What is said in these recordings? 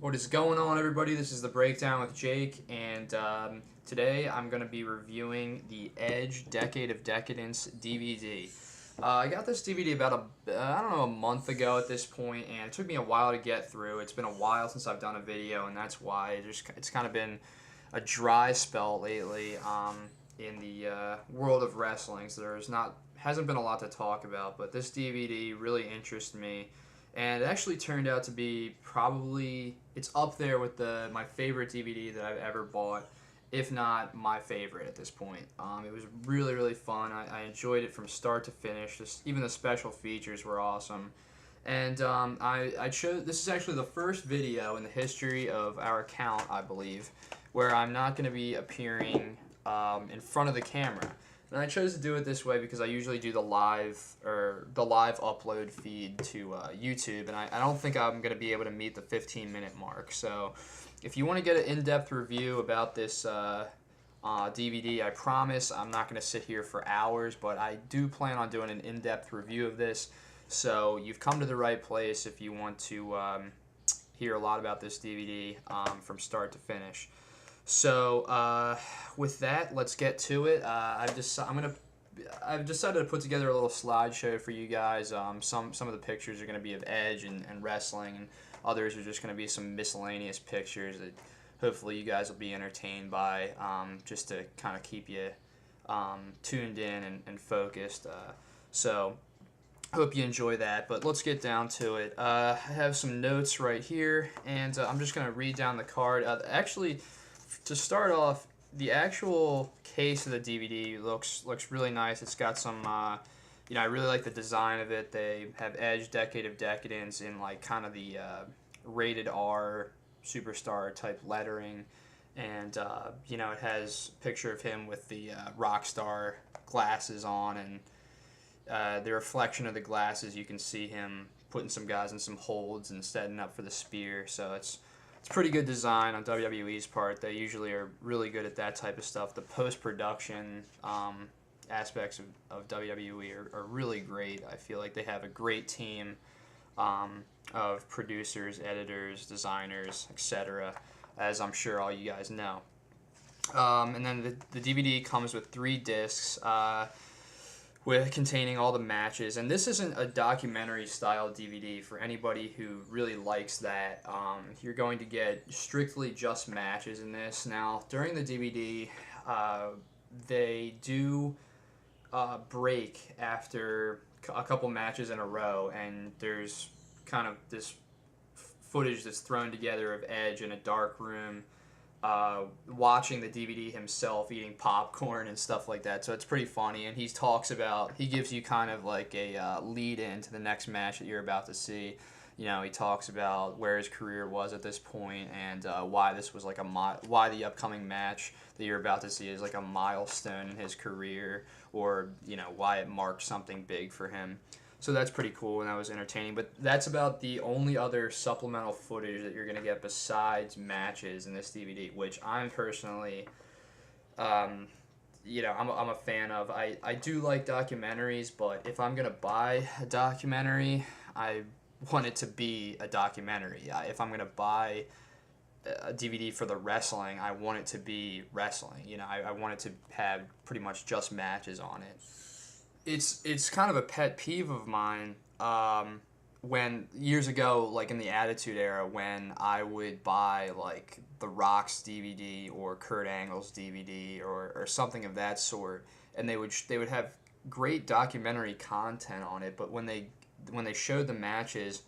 What is going on, everybody? This is the Breakdown with Jake, and today I'm going to be reviewing the Edge Decade of Decadence DVD. I got this DVD about I don't know, a month ago at this point, and it took me a while to get through. It's been a while since I've done a video, and that's why it's kind of been a dry spell lately in the world of wrestling. So hasn't been a lot to talk about, but this DVD really interests me. And it actually turned out to be it's up there with my favorite DVD that I've ever bought, if not my favorite at this point. It was really, really fun. I enjoyed it from start to finish. Even the special features were awesome. And I chose, this is actually the first video in the history of our account, I believe, where I'm not going to be appearing in front of the camera. And I chose to do it this way because I usually do the live upload feed to YouTube, and I don't think I'm going to be able to meet the 15-minute mark. So if you want to get an in-depth review about this DVD, I promise I'm not going to sit here for hours, but I do plan on doing an in-depth review of this. So you've come to the right place if you want to hear a lot about this DVD from start to finish. So with that, let's get to it. I've decided to put together a little slideshow for you guys. Some of the pictures are going to be of Edge and wrestling, and others are just going to be some miscellaneous pictures that hopefully you guys will be entertained by, just to kind of keep you tuned in and focused. So hope you enjoy that, but let's get down to it. I have some notes right here, and I'm just going to read down the card. Actually, to start off, the actual case of the DVD looks really nice. It's got some, I really like the design of it. They have Edge Decade of Decadence in like kind of the rated R superstar type lettering, and it has a picture of him with the rock star glasses on, and the reflection of the glasses, you can see him putting some guys in some holds and setting up for the spear. So it's pretty good design on WWE's part. They usually are really good at that type of stuff. The post-production aspects of WWE are really great. I feel like they have a great team of producers, editors, designers, etc., as I'm sure all you guys know. And then the DVD comes with 3 discs containing all the matches, and this isn't a documentary style DVD for anybody who really likes that. You're going to get strictly just matches in this. Now, during the DVD, they do break after a couple matches in a row, and there's kind of this footage that's thrown together of Edge in a dark room watching the DVD himself, eating popcorn and stuff like that. So it's pretty funny, and he gives you kind of like a lead in to the next match that you're about to see. He talks about where his career was at this point, and why this was like why the upcoming match that you're about to see is like a milestone in his career, or why it marked something big for him. So that's pretty cool, and that was entertaining. But that's about the only other supplemental footage that you're going to get besides matches in this DVD, which I'm personally, I'm a fan of. I do like documentaries, but if I'm going to buy a documentary, I want it to be a documentary. If I'm going to buy a DVD for the wrestling, I want it to be wrestling. I want it to have pretty much just matches on it. It's kind of a pet peeve of mine when years ago, like in the Attitude Era, when I would buy like The Rock's DVD or Kurt Angle's DVD or something of that sort, and they would have great documentary content on it, but when they showed the matches,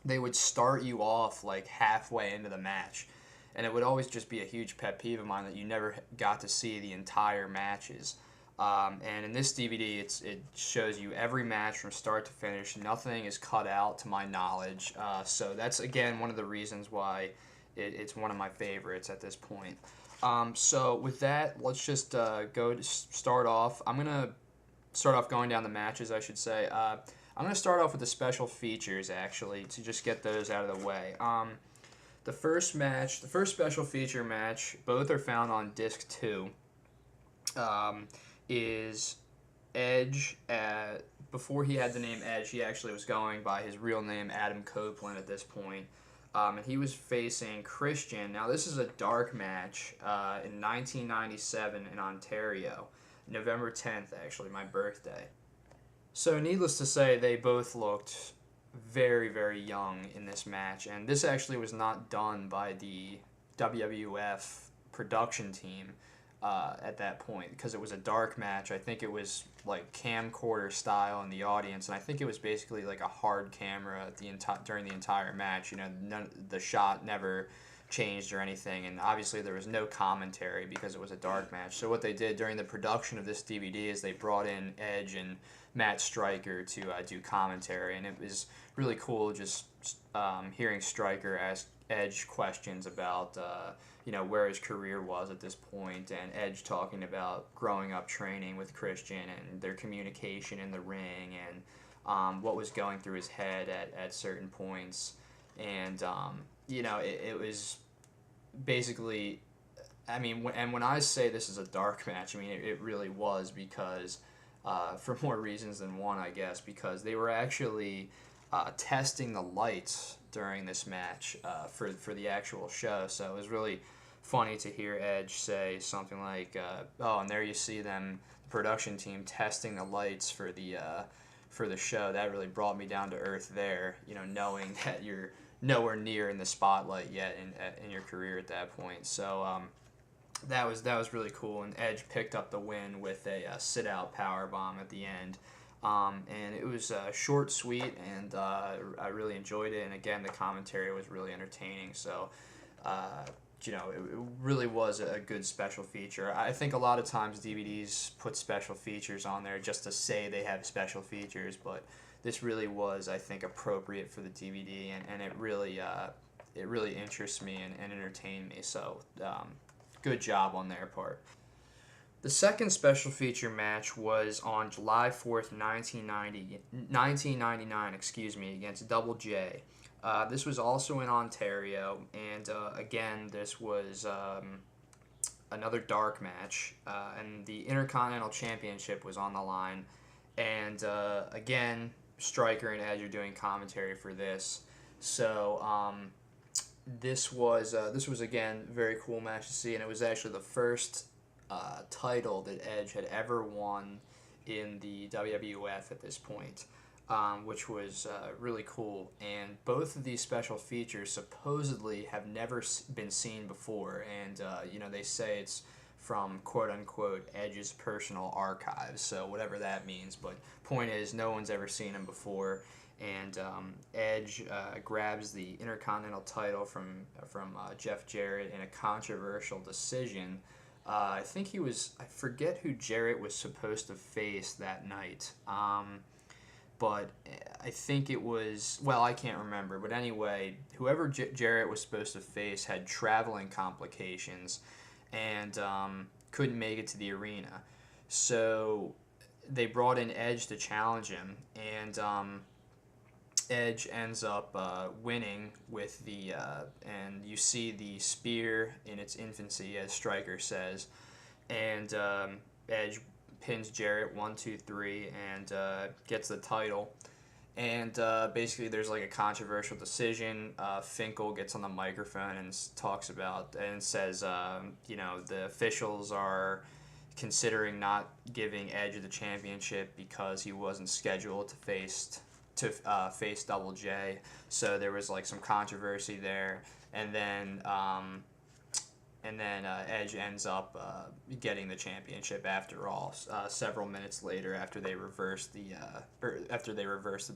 they would start you off like halfway into the match, and it would always just be a huge pet peeve of mine that you never got to see the entire matches. And in this DVD, it shows you every match from start to finish. Nothing is cut out, to my knowledge. So that's, again, one of the reasons why it's one of my favorites at this point. So with that, let's just start off. I'm going to start off going down the matches, I should say. I'm going to start off with the special features, actually, to just get those out of the way. The first special feature match, both are found on disc 2. Is Edge. Before he had the name Edge, he actually was going by his real name, Adam Copeland, at this point. and he was facing Christian. Now, this is a dark match in 1997 in Ontario, November 10th, actually, my birthday. So, needless to say, they both looked very, very young in this match, and this actually was not done by the WWF production team at that point because it was a dark match. I think it was like camcorder style in the audience, and I think it was basically like a hard camera during the entire match. You know, the shot never changed or anything, and obviously there was no commentary because it was a dark match. So what they did during the production of this DVD is they brought in Edge and Matt Stryker to do commentary, and it was really cool just hearing Stryker ask Edge questions about where his career was at this point, and Edge talking about growing up training with Christian and their communication in the ring and what was going through his head at certain points. And it was basically, I mean, when I say this is a dark match, I mean it really was, because for more reasons than one, I guess, because they were actually testing the lights during this match for the actual show. So it was really funny to hear Edge say something like, "Oh, and there you see them, the production team testing the lights for the show." That really brought me down to earth there. You know, knowing that you're nowhere near in the spotlight yet in your career at that point. So that was really cool. And Edge picked up the win with a sit out power bomb at the end. And it was short, sweet, and I really enjoyed it. And again, the commentary was really entertaining. So, it really was a good special feature. I think a lot of times DVDs put special features on there just to say they have special features, but this really was, I think, appropriate for the DVD, and it really interests me and entertained me. So, good job on their part. The second special feature match was on July 4th, 1999, against Double J. This was also in Ontario, and again, this was another dark match, and the Intercontinental Championship was on the line. And again, Stryker and Edge are doing commentary for this. So this was again a very cool match to see, and it was actually the first title that Edge had ever won in the WWF at this point, which was really cool. And both of these special features supposedly have never been seen before, and they say it's from quote-unquote Edge's personal archives, so whatever that means. But point is, no one's ever seen him before, and Edge grabs the Intercontinental title from Jeff Jarrett in a controversial decision. I forget who Jarrett was supposed to face that night, but I think it was, well, I can't remember, but anyway, whoever Jarrett was supposed to face had traveling complications and couldn't make it to the arena. So they brought in Edge to challenge him, and Edge ends up winning with and you see the spear in its infancy, as Stryker says, and Edge pins Jarrett 1, 2, 3, and gets the title. And basically, there's like a controversial decision. Finkel gets on the microphone and talks about and says, the officials are considering not giving Edge the championship because he wasn't scheduled to face Double J. So there was like some controversy there, and then Edge ends up getting the championship after all. Several minutes later, after they reverse the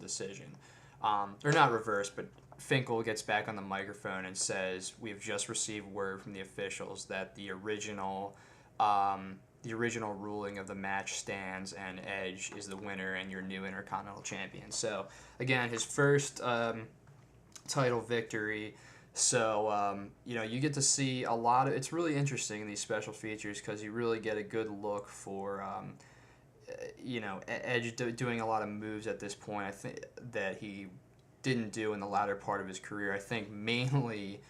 decision, or not reverse, but Finkel gets back on the microphone and says, "We've just received word from the officials that the original ruling of the match stands, and Edge is the winner and your new Intercontinental Champion." So again, his first title victory. So you get to see a lot of. It's really interesting in these special features because you really get a good look for Edge doing a lot of moves at this point. I think that he didn't do in the latter part of his career. I think mainly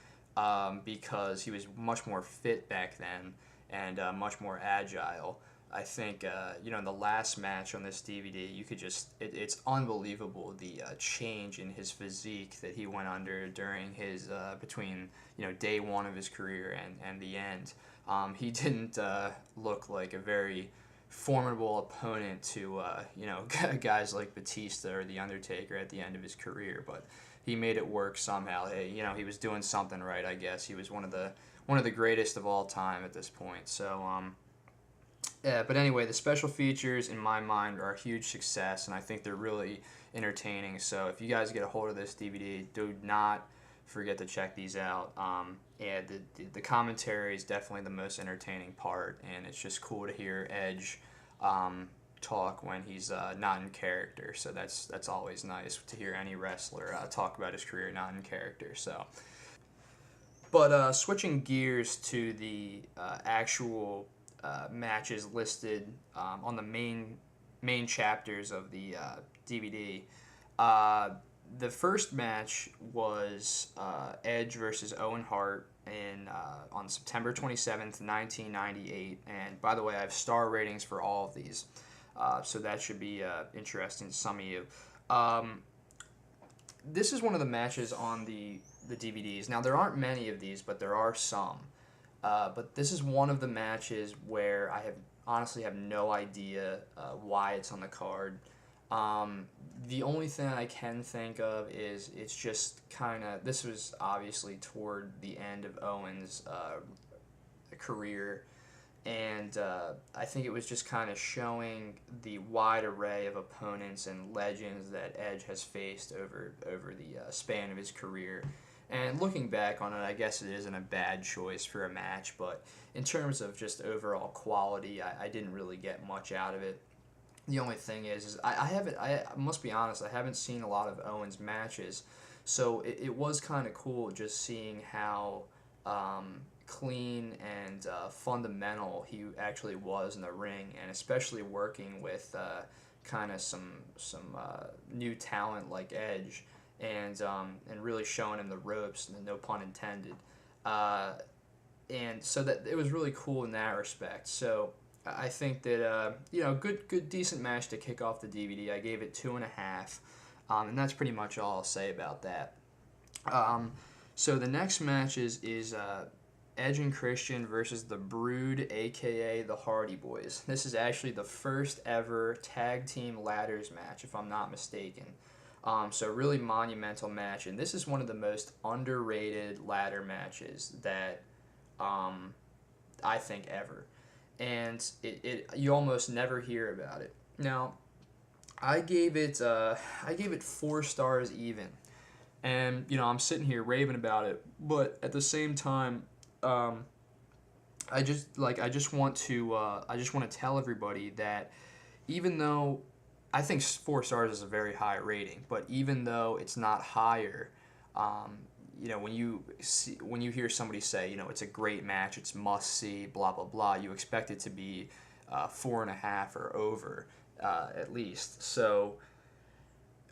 because he was much more fit back then and much more agile. I think in the last match on this DVD, you could just it's unbelievable the change in his physique that he went under during his between day one of his career and the end. He didn't look like a very formidable opponent to guys like Batista or The Undertaker at the end of his career, but he made it work somehow. He was doing something right, I guess. He was one of the greatest of all time at this point. So yeah, but anyway, the special features in my mind are a huge success, and I think they're really entertaining. So if you guys get a hold of this DVD, do not forget to check these out. Yeah, the commentary is definitely the most entertaining part, and it's just cool to hear Edge talk when he's not in character. So that's always nice to hear any wrestler talk about his career not in character. So, but switching gears to the actual matches listed on the main chapters of the DVD. The first match was Edge versus Owen Hart on September 27th, 1998. And by the way, I have star ratings for all of these, so that should be interesting to some of you. This is one of the matches on the DVDs. Now, there aren't many of these, but there are some. But this is one of the matches where I honestly have no idea why it's on the card. The only thing I can think of is it's just kind of, this was obviously toward the end of Owen's career, and I think it was just kind of showing the wide array of opponents and legends that Edge has faced over the span of his career. And looking back on it, I guess it isn't a bad choice for a match, but in terms of just overall quality, I didn't really get much out of it. The only thing is I must be honest, I haven't seen a lot of Owen's matches, so it was kind of cool just seeing how clean and fundamental he actually was in the ring, and especially working with kind of some new talent like Edge, and really showing him the ropes, no pun intended. And so that it was really cool in that respect. So I think that good decent match to kick off the DVD. I gave it 2.5, and that's pretty much all I'll say about that. So the next match is Edge and Christian versus the Brood, aka the Hardy Boys. This is actually the first ever tag team ladders match, if I'm not mistaken. So really monumental match, and this is one of the most underrated ladder matches that I think ever. And you almost never hear about it. Now, I gave it 4 stars even, and I'm sitting here raving about it, but at the same time, I just want to tell everybody that even though I think 4 stars is a very high rating, but even though it's not higher, when you hear somebody say, it's a great match, it's must see, blah blah blah, you expect it to be 4.5 or over at least. So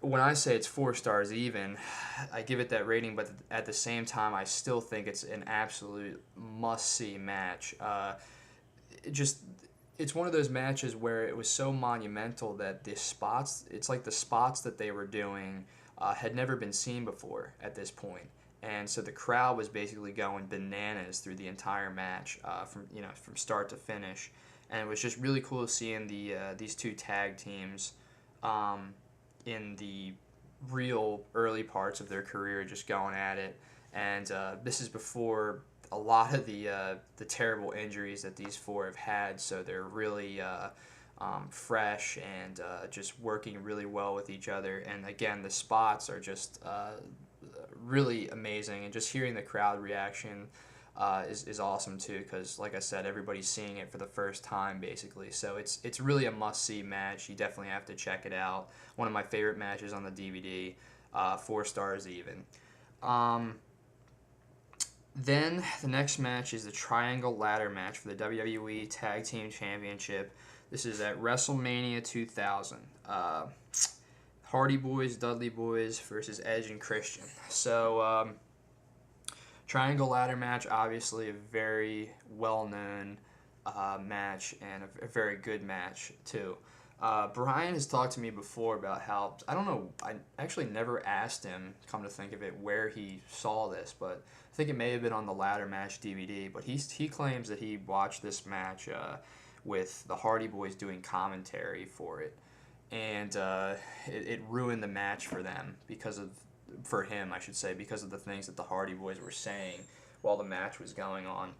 when I say it's 4 stars even, I give it that rating, but at the same time, I still think it's an absolute must see match. It's one of those matches where it was so monumental that it's like the spots that they were doing had never been seen before at this point. And so the crowd was basically going bananas through the entire match, from start to finish. And it was just really cool seeing these two tag teams in the real early parts of their career just going at it. And this is before a lot of the terrible injuries that these four have had, so they're really fresh and just working really well with each other. And again, the spots are just really amazing, and just hearing the crowd reaction is awesome too, because like I said, everybody's seeing it for the first time basically. So it's really a must-see match. You definitely have to check it out. One of my favorite matches on the DVD, 4 stars even. Then the next match is the Triangle Ladder match for the WWE Tag Team Championship. This is at WrestleMania 2000. Hardy Boys, Dudley Boys versus Edge and Christian. So Triangle Ladder match, obviously a very well-known match and a very good match too. Brian has talked to me before about how, I don't know, I actually never asked him, come to think of it, where he saw this, but I think it may have been on the ladder match DVD. But he claims that he watched this match with the Hardy Boys doing commentary for it, and it ruined the match for them for him, I should say, because of the things that the Hardy Boys were saying while the match was going on.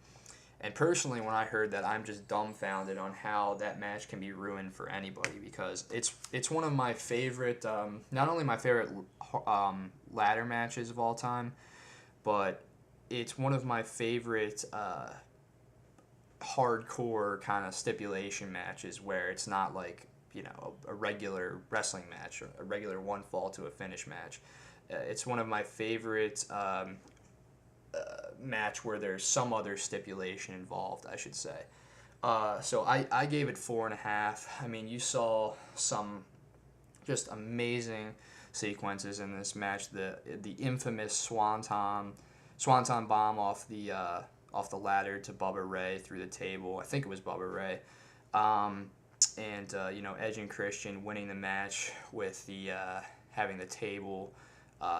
And personally, when I heard that, I'm just dumbfounded on how that match can be ruined for anybody, because it's one of my favorite, not only my favorite ladder matches of all time, but it's one of my favorite hardcore kind of stipulation matches where it's not like, a regular wrestling match or a regular one fall to a finish match. It's one of my favorite match where there's some other stipulation involved, I should say. So I gave it 4.5. I mean, you saw some just amazing sequences in this match. The infamous swanton bomb off the ladder to Bubba Ray through the table. I think it was Bubba Ray. And Edge and Christian winning the match with the having the table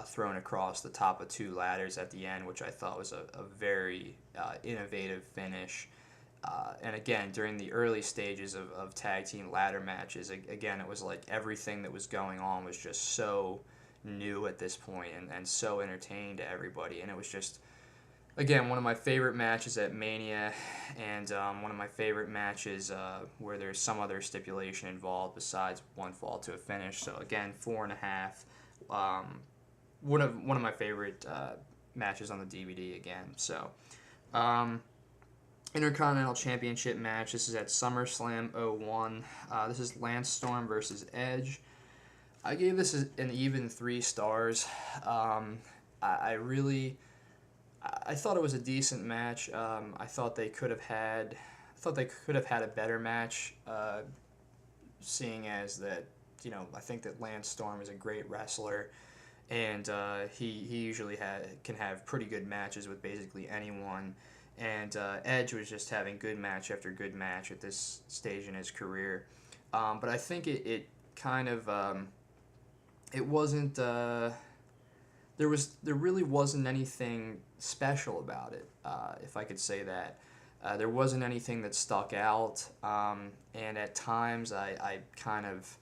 thrown across the top of 2 ladders at the end, which I thought was a very innovative finish. And again, during the early stages of tag team ladder matches, again, it was like everything that was going on was just so new at this point and so entertaining to everybody. And it was just, again, one of my favorite matches at Mania, and one of my favorite matches where there's some other stipulation involved besides one fall to a finish. So again, 4.5. One of my favorite matches on the DVD again. So, Intercontinental Championship match. This is at SummerSlam 01. This is Lance Storm versus Edge. I gave this an even 3 stars. I thought it was a decent match. I thought they could have had a better match. Seeing as that, I think that Lance Storm is a great wrestler. And he usually can have pretty good matches with basically anyone. And Edge was just having good match after good match at this stage in his career. But I think it kind of it wasn't there really wasn't anything special about it, if I could say that. There wasn't anything that stuck out, and at times I kind of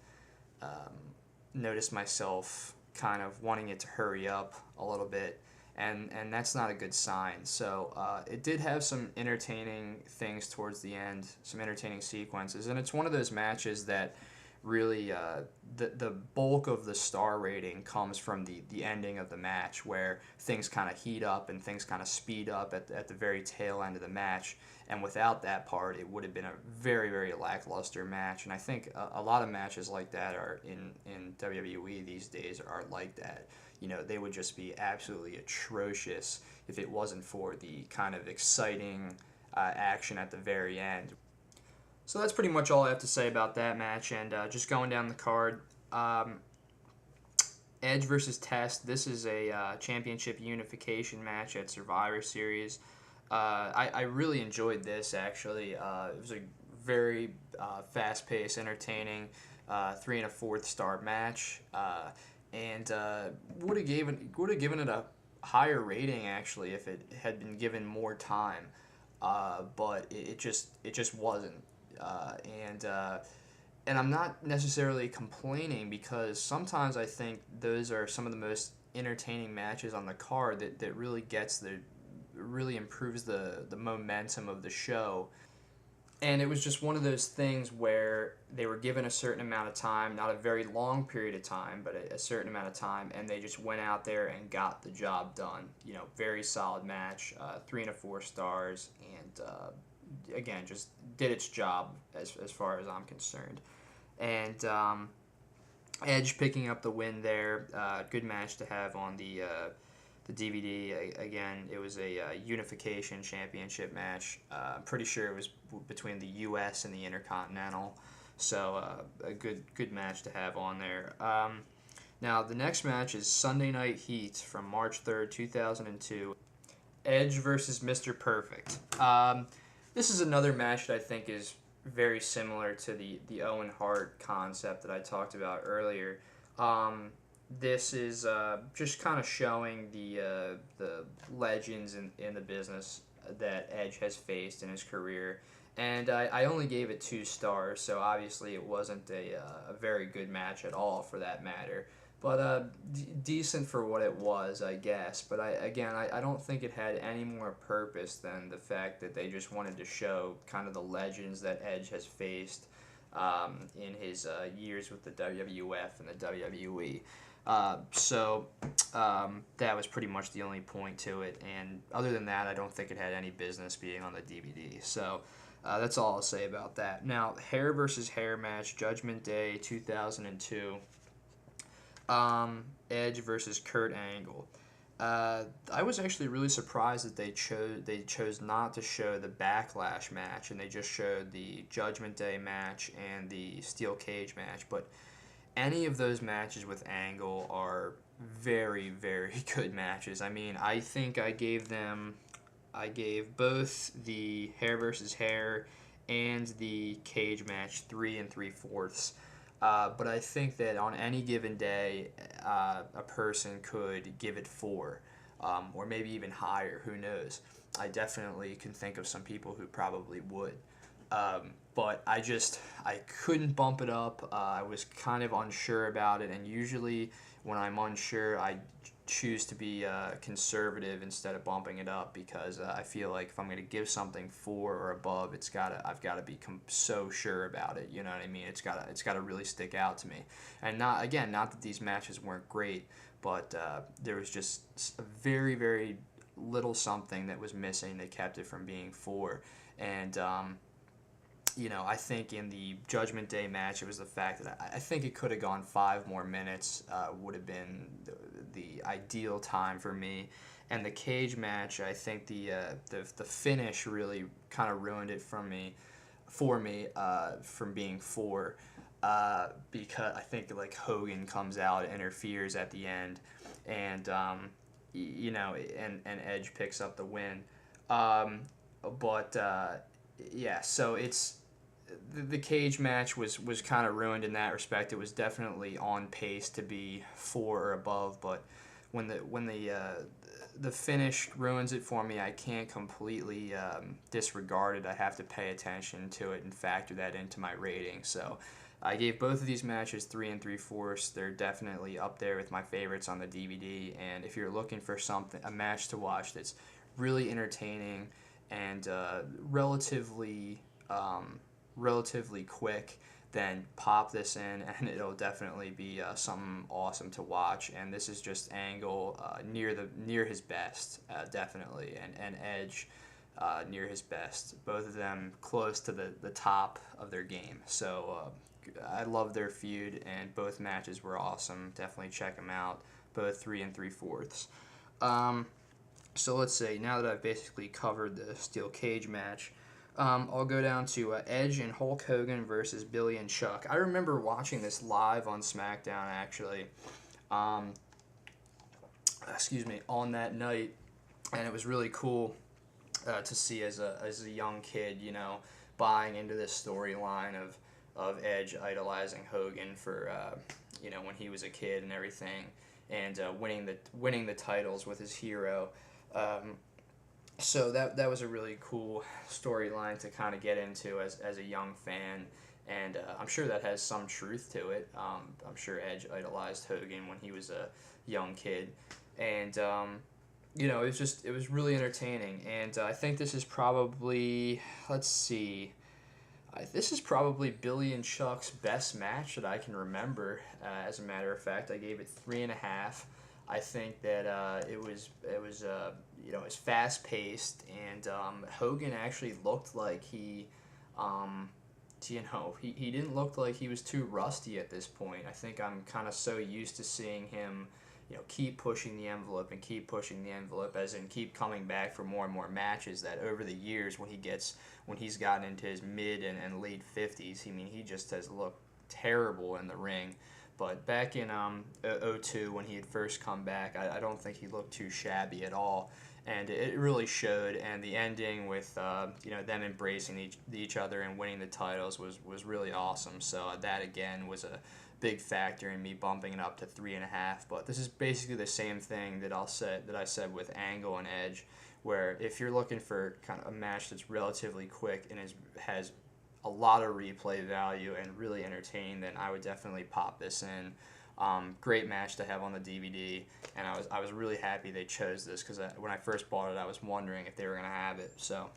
noticed myself kind of wanting it to hurry up a little bit, and that's not a good sign. So it did have some entertaining things towards the end, some entertaining sequences, and it's one of those matches that really the bulk of the star rating comes from the ending of the match, where things kind of heat up and things kind of speed up at the very tail end of the match. And without that part, it would have been a very, very lackluster match. And I think a lot of matches like that are in WWE these days are like that. They would just be absolutely atrocious if it wasn't for the kind of exciting action at the very end. So that's pretty much all I have to say about that match. And just going down the card, Edge versus Test. This is a championship unification match at Survivor Series. I really enjoyed this, actually. It was a very fast-paced, entertaining 3 1/4 star match, and would have given it a higher rating, actually, if it had been given more time. But it just wasn't. And I'm not necessarily complaining, because sometimes I think those are some of the most entertaining matches on the card that really improves the momentum of the show. And it was just one of those things where they were given a certain amount of time, not a very long period of time, but a certain amount of time, and they just went out there and got the job done. Very solid match, 3 1/4 stars, and again, just did its job as far as I'm concerned. And Edge picking up the win there. Good match to have on the DVD. Again, it was a unification championship match. I'm pretty sure it was between the U.S. and the Intercontinental. So a good match to have on there. Now, the next match is Sunday Night Heat from March 3rd, 2002. Edge versus Mr. Perfect. This is another match that I think is very similar to the Owen Hart concept that I talked about earlier. Um, this is just kind of showing the legends in the business that Edge has faced in his career. And I only gave it 2 stars, so obviously it wasn't a very good match at all for that matter. But decent for what it was, I guess. But I don't think it had any more purpose than the fact that they just wanted to show kind of the legends that Edge has faced in his years with the WWF and the WWE. That was pretty much the only point to it. And other than that, I don't think it had any business being on the DVD. So that's all I'll say about that. Now, hair versus hair match, Judgment Day 2002. Edge versus Kurt Angle. I was actually really surprised that they chose not to show the Backlash match and they just showed the Judgment Day match and the Steel Cage match. But any of those matches with Angle are very, very good matches. I mean, I think I gave both the hair versus hair and the cage match 3 3/4. But I think that on any given day, a person could give it 4, or maybe even higher. Who knows? I definitely can think of some people who probably would. But I couldn't bump it up. I was kind of unsure about it, and usually when I'm unsure, I choose to be conservative instead of bumping it up because I feel like if I'm going to give something 4 or above, I've got to be so sure about it. You know what I mean? It's got to really stick out to me. And not that these matches weren't great, but there was just a very, very little something that was missing that kept it from being 4. And I think in the Judgment Day match, it was the fact that I think it could have gone 5 more minutes, would have been the ideal time for me. And the cage match, I think the finish really kind of ruined it for me from being 4, because I think like Hogan comes out, interferes at the end, and and Edge picks up the win. But yeah, so the cage match was kind of ruined in that respect. It was definitely on pace to be 4 or above, but when the finish ruins it for me, I can't completely disregard it. I have to pay attention to it and factor that into my rating. So I gave both of these matches 3 3/4. They're definitely up there with my favorites on the DVD. And if you're looking for a match to watch that's really entertaining and relatively quick, then pop this in and it'll definitely be something awesome to watch. And this is just Angle near his best, definitely, and Edge near his best. Both of them close to the top of their game. So I love their feud, and both matches were awesome. Definitely check them out. Both 3 3/4. So let's say now that I've basically covered the steel cage match, I'll go down to Edge and Hulk Hogan versus Billy and Chuck. I remember watching this live on SmackDown, actually. On that night, and it was really cool to see as a young kid, buying into this storyline of Edge idolizing Hogan for when he was a kid and everything, and winning the titles with his hero. So that was a really cool storyline to kind of get into as a young fan, and I'm sure that has some truth to it. I'm sure Edge idolized Hogan when he was a young kid, and it was really entertaining. And I think this is probably, let's see, this is probably Billy and Chuck's best match that I can remember. As a matter of fact, I gave it 3.5. I think that it was fast paced, and Hogan actually looked like he didn't look like he was too rusty at this point. I think I'm kind of so used to seeing him, keep pushing the envelope and keep pushing the envelope, as in keep coming back for more and more matches, that over the years when he's gotten into his mid and late 50s, he just has looked terrible in the ring. But back in 2002, when he had first come back, I don't think he looked too shabby at all. and it really showed. And the ending with them embracing each other and winning the titles was really awesome. So that again was a big factor in me bumping it up to 3.5. But this is basically the same thing that I said with Angle and Edge, where if you're looking for kind of a match that's relatively quick and has a lot of replay value and really entertaining, then I would definitely pop this in. Great match to have on the DVD, and I was really happy they chose this, because when I first bought it, I was wondering if they were going to have it. So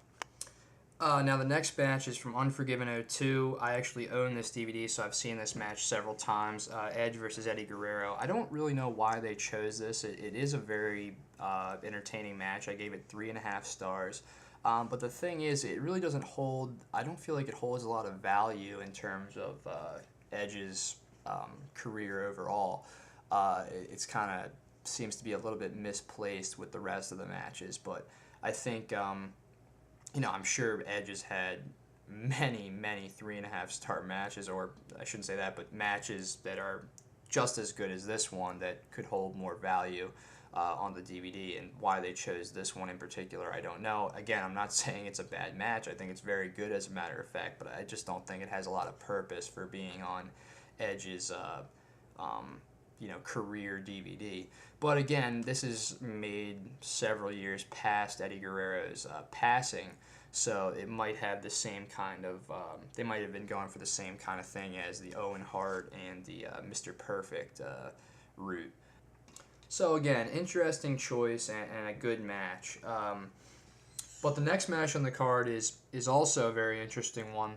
now the next match is from Unforgiven '02. I actually own this DVD, so I've seen this match several times. Edge versus Eddie Guerrero. I don't really know why they chose this. It is a very entertaining match. I gave it 3.5 stars. But the thing is, it really doesn't hold. I don't feel like it holds a lot of value in terms of Edge's career overall. It's kind of seems to be a little bit misplaced with the rest of the matches. But I think, I'm sure Edge has had many 3.5 star matches, or I shouldn't say that, but matches that are just as good as this one that could hold more value on the DVD. And why they chose this one in particular, I don't know. Again, I'm not saying it's a bad match. I think it's very good, as a matter of fact, but I just don't think it has a lot of purpose for being on Edge's career DVD. But again, this is made several years past Eddie Guerrero's passing, so it might have the same kind of they might have been going for the same kind of thing as the Owen Hart and the Mr. Perfect route. So again, interesting choice and a good match. But the next match on the card is also a very interesting one.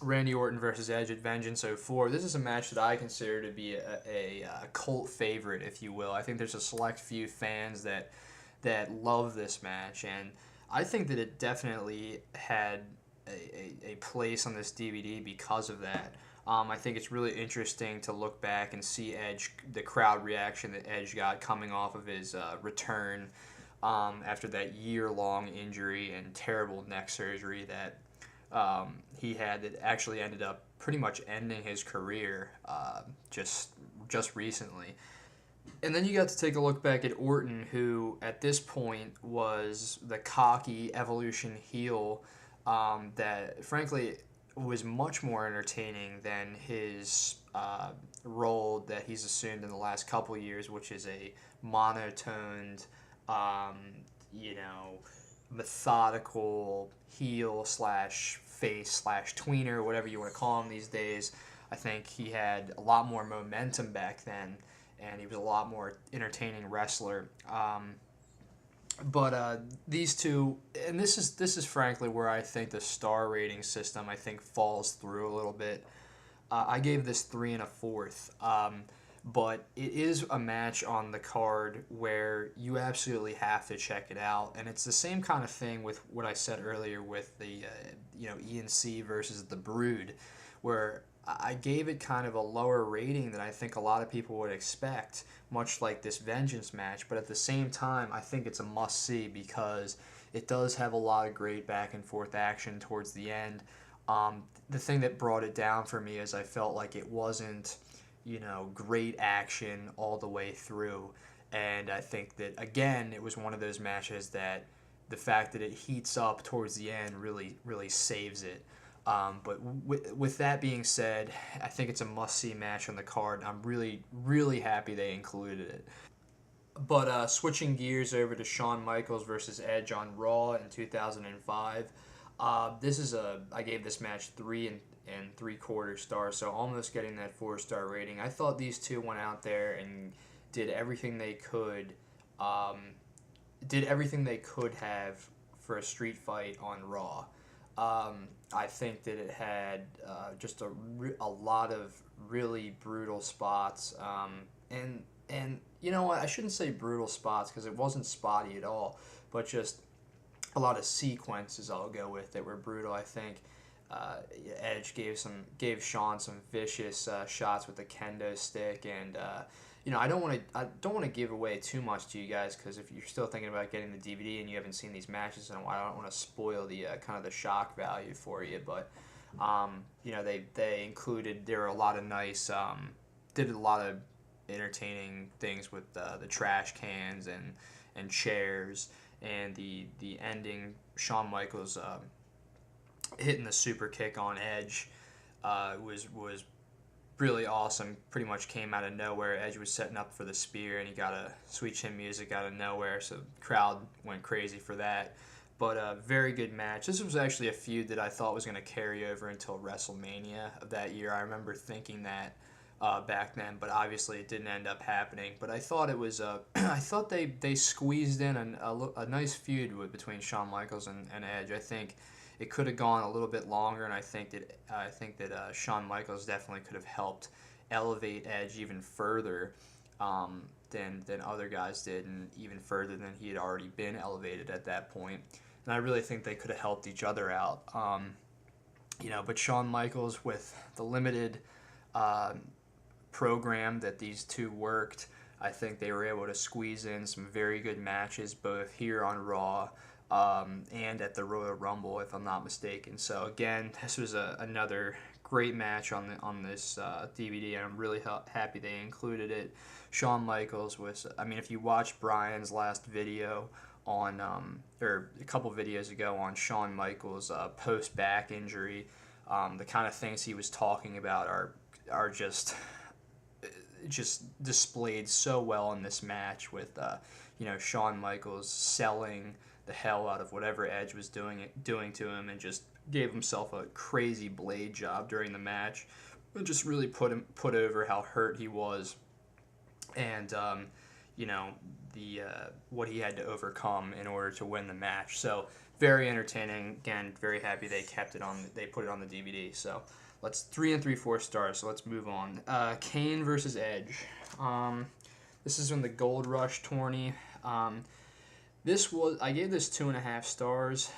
Randy Orton versus Edge at Vengeance '04. This is a match that I consider to be a cult favorite, if you will. I think there's a select few fans that love this match, and I think that it definitely had a place on this DVD because of that. I think it's really interesting to look back and see Edge, the crowd reaction that Edge got coming off of his return after that year-long injury and terrible neck surgery that he had, that actually ended up pretty much ending his career just recently. And then you got to take a look back at Orton, who at this point was the cocky Evolution heel that frankly was much more entertaining than his role that he's assumed in the last couple years, which is a monotoned, methodical heel slash face slash tweener, whatever you want to call him these days. I think he had a lot more momentum back then, and he was a lot more entertaining wrestler. But these two, and this is frankly where I think the star rating system falls through a little bit. I gave this 3 1/4. But it is a match on the card where you absolutely have to check it out, and it's the same kind of thing with what I said earlier with the ENC versus the Brood, where I gave it kind of a lower rating than I think a lot of people would expect, much like this Vengeance match. But at the same time, I think it's a must-see because it does have a lot of great back-and-forth action towards the end. The thing that brought it down for me is I felt like it wasn't, great action all the way through. And I think that, again, it was one of those matches that the fact that it heats up towards the end really, really saves it. But with that being said, I think it's a must-see match on the card. I'm really, really happy they included it. But switching gears over to Shawn Michaels versus Edge on Raw in 2005, I gave this match 3 3/4 stars, so almost getting that 4-star rating. I thought these two went out there and did everything they could have for a street fight on Raw. I think that it had just a lot of really brutal spots, and you know what, I shouldn't say brutal spots because it wasn't spotty at all, but just a lot of sequences I'll go with that were brutal. I think Edge gave Shawn some vicious shots with the kendo stick, and I don't want to give away too much to you guys, because if you're still thinking about getting the DVD and you haven't seen these matches in a while, I don't want to spoil the kind of the shock value for you. But they included, there were a lot of nice did a lot of entertaining things with the trash cans and chairs and the ending, Shawn Michaels hitting the super kick on Edge was really awesome. Pretty much came out of nowhere. Edge was setting up for the spear, and he got a Sweet Chin Music out of nowhere, so the crowd went crazy for that. But a very good match. This was actually a feud that I thought was going to carry over until WrestleMania of that year. I remember thinking that back then, but obviously it didn't end up happening. But I thought it was I thought they squeezed in a nice feud between Shawn Michaels and Edge. I think it could have gone a little bit longer, and I think that Shawn Michaels definitely could have helped elevate Edge even further than other guys did, and even further than he had already been elevated at that point. And I really think they could have helped each other out. But Shawn Michaels, with the limited program that these two worked, I think they were able to squeeze in some very good matches, both here on Raw and at the Royal Rumble, if I'm not mistaken. So again, this was another great match on this DVD, and I'm really happy they included it. Shawn Michaels was, if you watch Brian's last video on, or a couple videos ago on Shawn Michaels' post-back injury, the kind of things he was talking about are just displayed so well in this match with Shawn Michaels selling the hell out of whatever Edge was doing to him, and just gave himself a crazy blade job during the match. It just really put over how hurt he was, and what he had to overcome in order to win the match. So very entertaining. Again, very happy they kept it on. They put it on the DVD. So let's 3 3/4 stars. So let's move on. Kane versus Edge. This is in the Gold Rush tourney. I gave this 2.5 stars.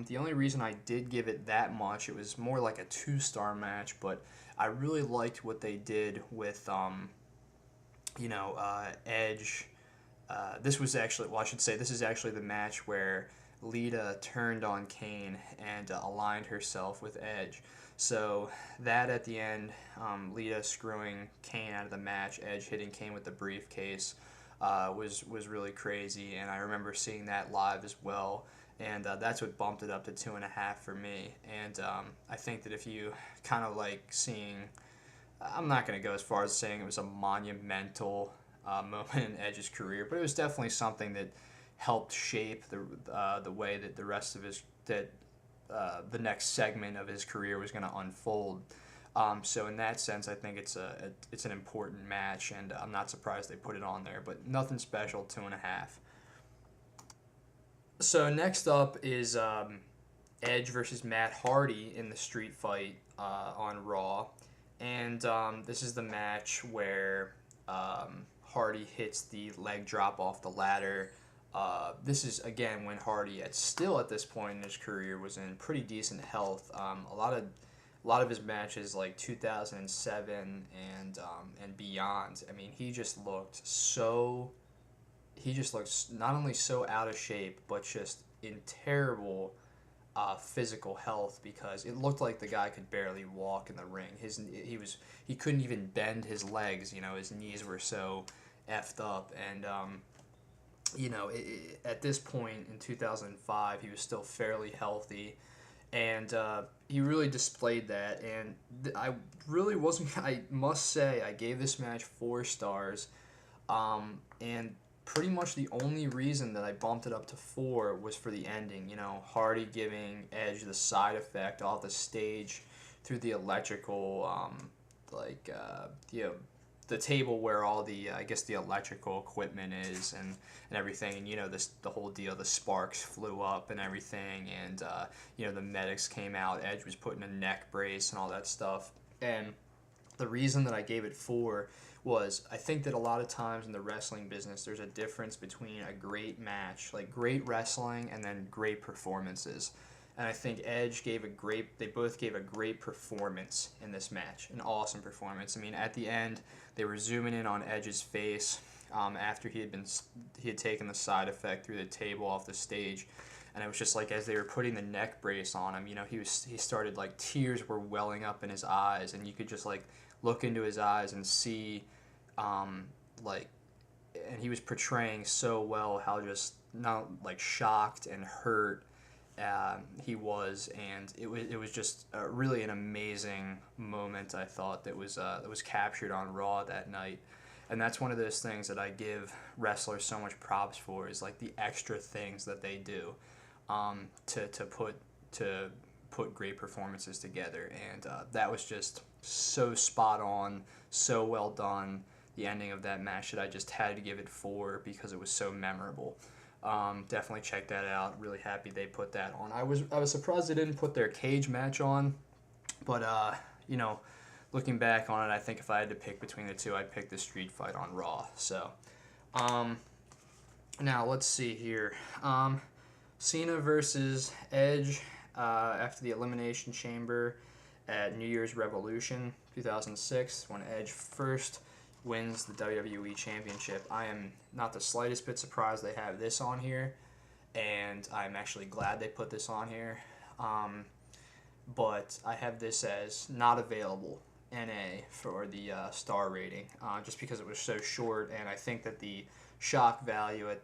The only reason I did give it that much, it was more like a 2-star match, but I really liked what they did with Edge. This was actually, I should say, this is actually the match where Lita turned on Kane and aligned herself with Edge. So that at the end, Lita screwing Kane out of the match, Edge hitting Kane with the briefcase, was really crazy, and I remember seeing that live as well, and that's what bumped it up to 2.5 for me. And I think that if you kind of like seeing, I'm not going to go as far as saying it was a monumental moment in Edge's career, but it was definitely something that helped shape the way that the rest of the next segment of his career was going to unfold. So in that sense, I think it's an important match, and I'm not surprised they put it on there, but nothing special, 2.5. So next up is Edge versus Matt Hardy in the street fight on Raw, and this is the match where Hardy hits the leg drop off the ladder. This is, again, when Hardy, at this point in his career, was in pretty decent health. A lot of his matches, like 2007 and beyond, he just looked not only so out of shape, but just in terrible physical health, because it looked like the guy could barely walk in the ring. He couldn't even bend his legs. His knees were so effed up, and at this point in 2005, he was still fairly healthy, and he really displayed that. And I really wasn't. I must say, I gave this match 4 stars, and pretty much the only reason that I bumped it up to 4 was for the ending. Hardy giving Edge the side effect off the stage through the electrical, the table where all the the electrical equipment is, and everything, and the whole deal, the sparks flew up and everything, and the medics came out, Edge was put in a neck brace and all that stuff. And the reason that I gave it 4 was, I think that a lot of times in the wrestling business, there's a difference between a great match, like great wrestling, and then great performances. And I think they both gave a great performance in this match, an awesome performance. At the end, they were zooming in on Edge's face after he had taken the side effect through the table off the stage, and it was just like, as they were putting the neck brace on him, he started, like, tears were welling up in his eyes, and you could just, like, look into his eyes and see, and he was portraying so well how just not like shocked and hurt he was, and it was just really an amazing moment. I thought that was captured on Raw that night, and that's one of those things that I give wrestlers so much props for, is like the extra things that they do to put great performances together, and that was just so spot on, so well done. The ending of that match that I just had to give it 4 because it was so memorable. Definitely check that out. Really happy they put that on. I was surprised they didn't put their cage match on, but you know, looking back on it, I think if I had to pick between the two, I'd pick the street fight on Raw. So, now let's see here. Cena versus Edge after the Elimination Chamber at New Year's Revolution 2006, when Edge first wins the WWE Championship. I am not the slightest bit surprised they have this on here, and I'm actually glad they put this on here. But I have this as not available, NA, for the star rating, just because it was so short, and I think that the shock value at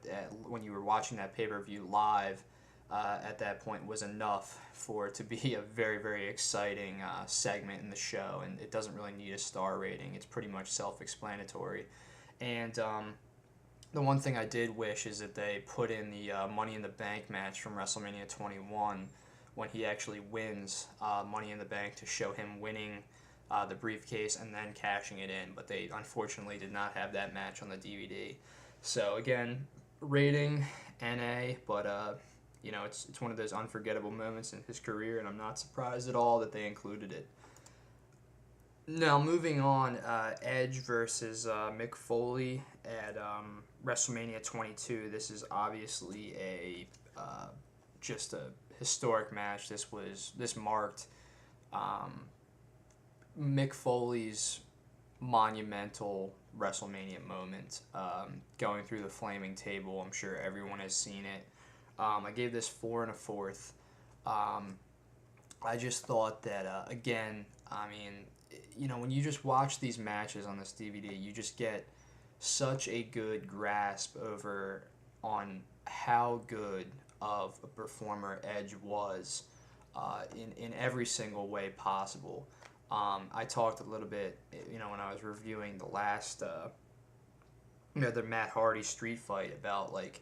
when you were watching that pay-per-view live at that point was enough for it to be a very, very exciting segment in the show, and it doesn't really need a star rating. It's pretty much self-explanatory. And the one thing I did wish is that they put in the Money in the Bank match from WrestleMania 21 when he actually wins Money in the Bank, to show him winning the briefcase and then cashing it in, but they unfortunately did not have that match on the DVD. So again, rating NA, but you know, it's one of those unforgettable moments in his career, and I'm not surprised at all that they included it. Now, moving on, Edge versus Mick Foley at WrestleMania 22. This is obviously just a historic match. This marked Mick Foley's monumental WrestleMania moment, going through the flaming table. I'm sure everyone has seen it. I gave this 4 1/4. I just thought that, again, I mean, you know, when you just watch these matches on this DVD, you just get such a good grasp on how good of a performer Edge was in every single way possible. I talked a little bit, you know, when I was reviewing the last, the Matt Hardy street fight, about, like,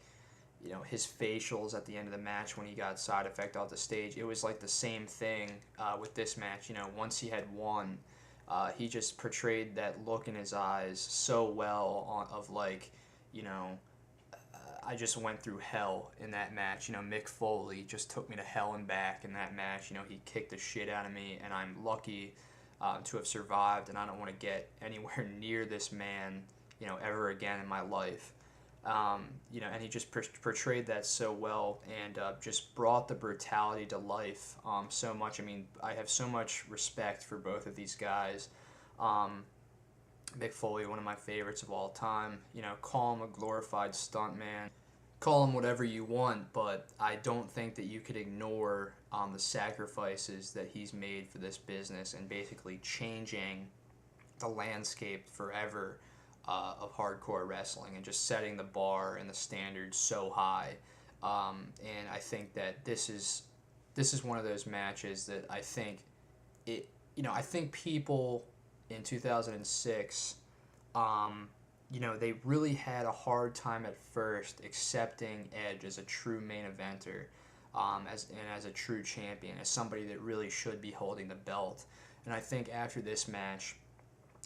you know, his facials at the end of the match when he got side effect off the stage. It was like the same thing with this match. You know, once he had won, he just portrayed that look in his eyes so well of like, you know, I just went through hell in that match. You know, Mick Foley just took me to hell and back in that match. You know, he kicked the shit out of me, and I'm lucky to have survived, and I don't want to get anywhere near this man, you know, ever again in my life. You know, and he just portrayed that so well, and just brought the brutality to life so much. I mean, I have so much respect for both of these guys. Mick Foley, one of my favorites of all time. You know, call him a glorified stuntman, call him whatever you want, but I don't think that you could ignore the sacrifices that he's made for this business, and basically changing the landscape forever of hardcore wrestling, and just setting the bar and the standards so high. And I think that this is one of those matches that I think I think people in 2006, you know, they really had a hard time at first accepting Edge as a true main eventer, as a true champion, as somebody that really should be holding the belt. And I think after this match,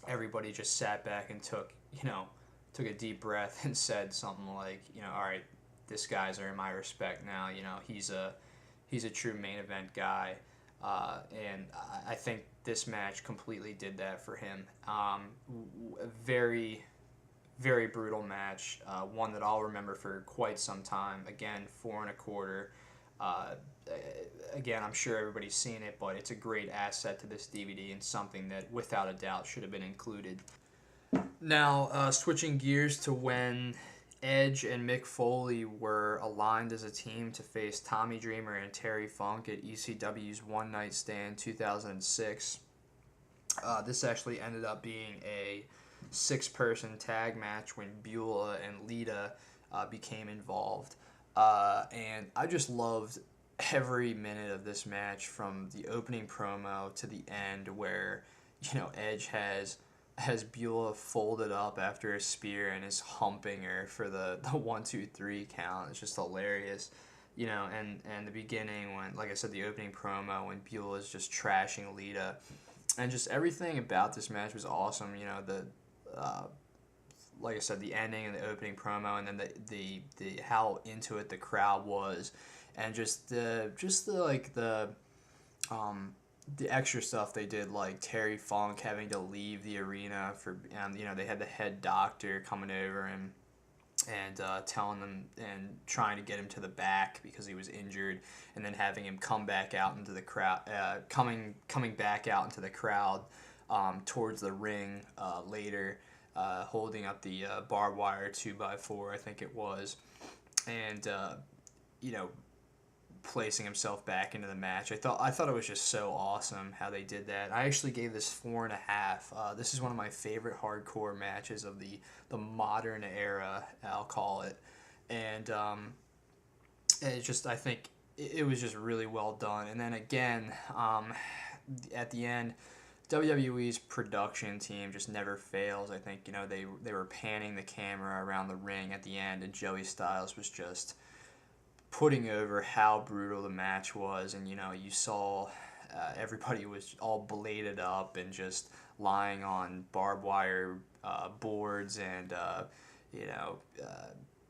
everybody just sat back and took a deep breath and said something like, you know, all right, this guy's earned my respect now. You know, he's a true main event guy, and I think this match completely did that for him. A very, very brutal match, one that I'll remember for quite some time. Again, 4 1/4. Again, I'm sure everybody's seen it, but it's a great asset to this DVD, and something that without a doubt should have been included. Now, switching gears to when Edge and Mick Foley were aligned as a team to face Tommy Dreamer and Terry Funk at ECW's One Night Stand 2006. This actually ended up being a 6-person tag match when Beulah and Lita became involved. And I just loved every minute of this match from the opening promo to the end, where Edge has Beulah folded up after a spear and is humping her for the 1, 2, 3 count. It's just hilarious. And the beginning, when, like I said, the opening promo when Beulah is just trashing Lita, and just everything about this match was awesome. Like I said, the ending and the opening promo, and then the how into it the crowd was, and just the extra stuff they did, like Terry Funk having to leave the arena for, they had the head doctor coming over and telling them and trying to get him to the back because he was injured, and then having him come back out into the crowd, coming back out into the crowd towards the ring later, holding up the barbed wire 2x4, I think it was, and placing himself back into the match. I thought it was just so awesome how they did that. I actually gave this 4.5. This is one of my favorite hardcore matches of the modern era, I'll call it, and it's just, I think it was just really well done. And then again, at the end, WWE's production team just never fails. I think they were panning the camera around the ring at the end, and Joey Styles was just putting over how brutal the match was, and you saw everybody was all bladed up and just lying on barbed wire boards and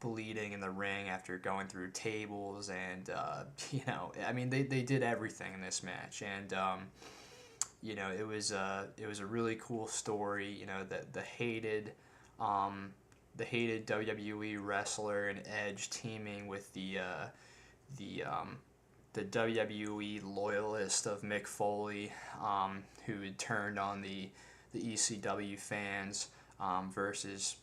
bleeding in the ring after going through tables, and I mean they did everything in this match, and it was a really cool story. The hated WWE wrestler and Edge teaming with the WWE loyalist of Mick Foley, who had turned on the ECW fans, versus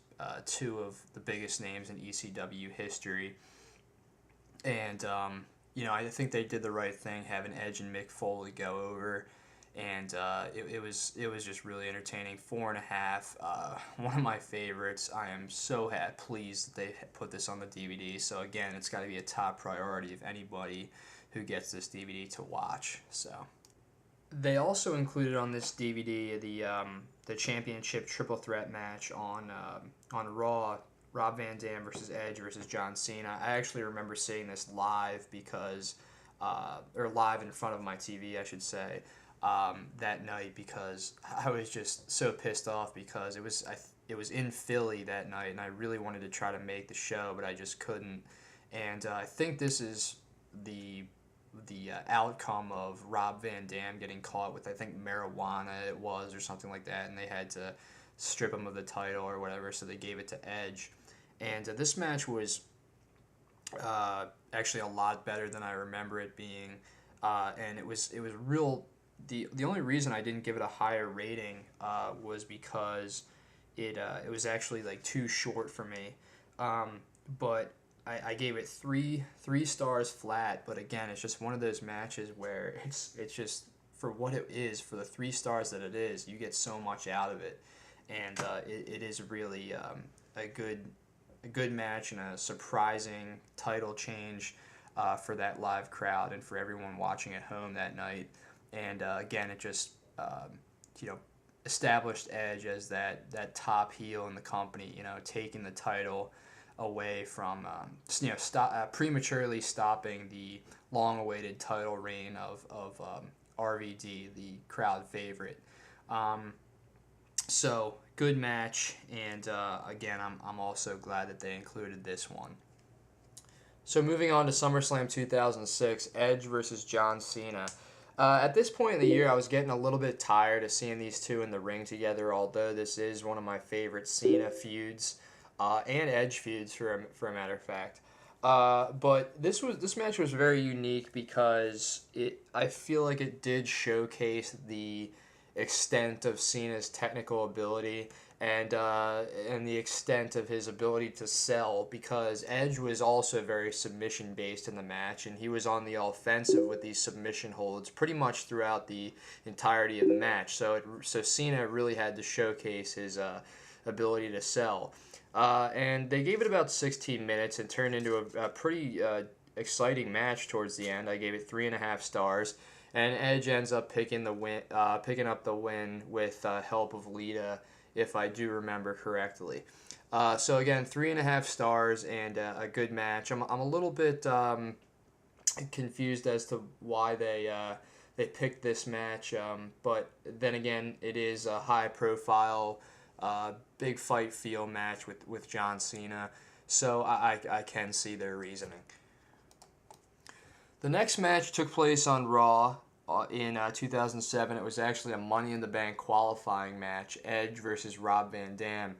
two of the biggest names in ECW history. And I think they did the right thing having Edge and Mick Foley go over. And it was just really entertaining. 4.5, one of my favorites. I am so pleased that they put this on the DVD. So again, it's got to be a top priority of anybody who gets this DVD to watch. So they also included on this DVD the championship triple threat match on Raw. Rob Van Dam versus Edge versus John Cena. I actually remember seeing this live or live in front of my TV, I should say. That night, because I was just so pissed off because it was in Philly that night, and I really wanted to try to make the show, but I just couldn't. And I think this is the outcome of Rob Van Dam getting caught with, I think, marijuana it was or something like that, and they had to strip him of the title or whatever, so they gave it to Edge. And this match was actually a lot better than I remember it being, and it was real. The only reason I didn't give it a higher rating was because it was actually like too short for me. But I gave it three stars flat. But again, it's just one of those matches where it's just, for what it is, for the 3 stars that it is, you get so much out of it, and it is really a good match and a surprising title change for that live crowd and for everyone watching at home that night. And again, it just established Edge as that top heel in the company. Taking the title away from prematurely stopping the long-awaited title reign of RVD, the crowd favorite. So good match, and again, I'm also glad that they included this one. So moving on to SummerSlam 2006, Edge versus John Cena. At this point in the year, I was getting a little bit tired of seeing these two in the ring together, although this is one of my favorite Cena feuds, and Edge feuds for a matter of fact. But this match was very unique because I feel like it did showcase the extent of Cena's technical ability and the extent of his ability to sell, because Edge was also very submission based in the match, and he was on the offensive with these submission holds pretty much throughout the entirety of the match. So Cena really had to showcase his ability to sell. And they gave it about 16 minutes and turned into a pretty exciting match towards the end. I gave it 3.5 stars, and Edge ends up picking up the win with help of Lita, if I do remember correctly. So again, 3.5 stars and a good match. I'm a little bit confused as to why they picked this match, but then again, it is a high profile, big fight feel match with John Cena, so I can see their reasoning. The next match took place on Raw in 2007. It was actually a Money in the Bank qualifying match, Edge versus Rob Van Dam.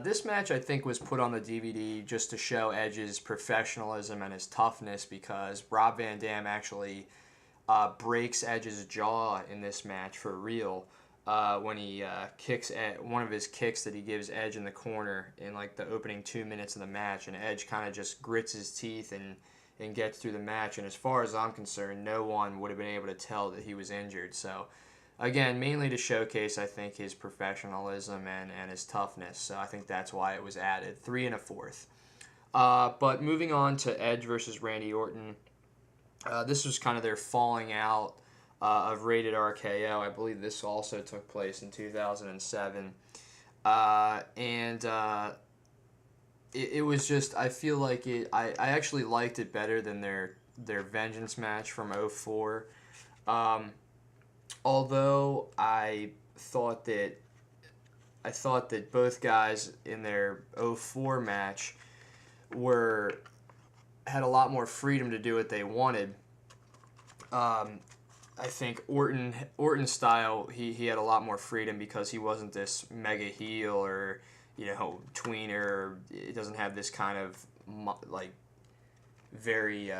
This match, I think, was put on the DVD just to show Edge's professionalism and his toughness, because Rob Van Dam actually breaks Edge's jaw in this match for real when he kicks one of his kicks that he gives Edge in the corner in like the opening 2 minutes of the match, and Edge kind of just grits his teeth and gets through the match. And as far as I'm concerned, no one would have been able to tell that he was injured. So again, mainly to showcase, I think, his professionalism and his toughness. So I think that's why it was added. 3 1/4. But moving on to Edge versus Randy Orton. This was kind of their falling out of Rated RKO. I believe this also took place in 2007. It was just, I feel like I actually liked it better than their Vengeance match from 2004. Although I thought that both guys in their 2004 match had a lot more freedom to do what they wanted. I think Orton's style, he had a lot more freedom because he wasn't this mega heel or tweener. It doesn't have this kind of like very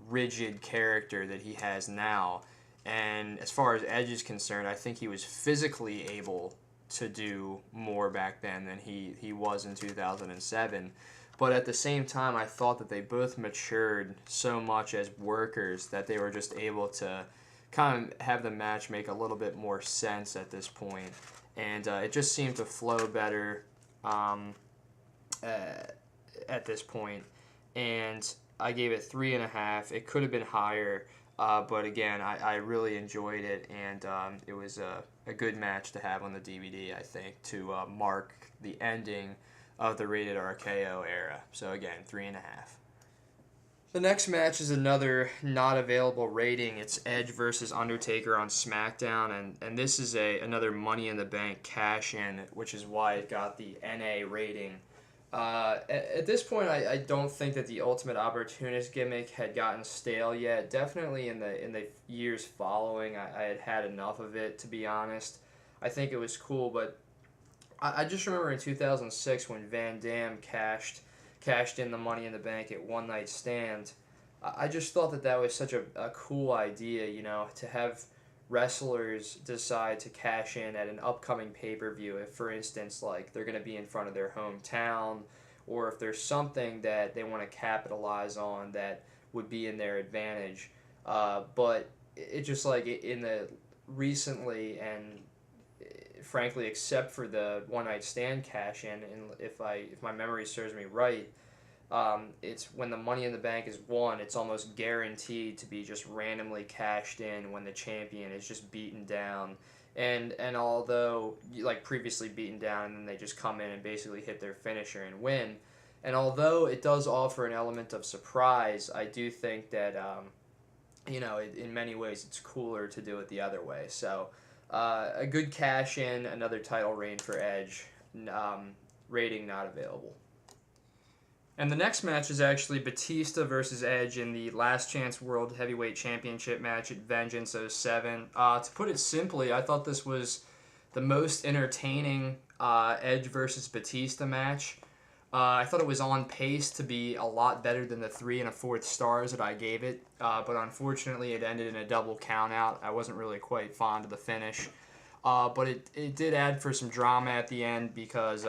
rigid character that he has now. And as far as Edge is concerned, I think he was physically able to do more back then than he was in 2007. But at the same time, I thought that they both matured so much as workers that they were just able to kind of have the match make a little bit more sense at this point. And it just seemed to flow better at this point. And I gave it 3.5. It could have been higher, but again, I really enjoyed it, and it was a good match to have on the DVD, I think, to mark the ending of the Rated RKO era. So again, 3.5. The next match is another not available rating. It's Edge versus Undertaker on SmackDown, and this is another Money in the Bank cash-in, which is why it got the NA rating. At this point, I don't think that the Ultimate Opportunist gimmick had gotten stale yet. Definitely in the years following, I had had enough of it, to be honest. I think it was cool, but I just remember in 2006 when Van Dam cashed in the Money in the Bank at One Night Stand. I just thought that was such a cool idea, to have wrestlers decide to cash in at an upcoming pay-per-view. If, for instance, like they're going to be in front of their hometown, or if there's something that they want to capitalize on that would be in their advantage. But it just like in the recently and frankly, except for the One Night Stand cash in, and if my memory serves me right, it's when the Money in the Bank is won, it's almost guaranteed to be just randomly cashed in when the champion is just beaten down. And although, like previously beaten down, and then they just come in and basically hit their finisher and win. And although it does offer an element of surprise, I do think that, in many ways it's cooler to do it the other way. So, a good cash in, another title reign for Edge, rating not available. And the next match is actually Batista versus Edge in the Last Chance World Heavyweight Championship match at Vengeance 07. To put it simply, I thought this was the most entertaining Edge versus Batista match. I thought it was on pace to be a lot better than the 3 1/4 stars that I gave it, but unfortunately it ended in a double countout. I wasn't really quite fond of the finish, but it did add for some drama at the end because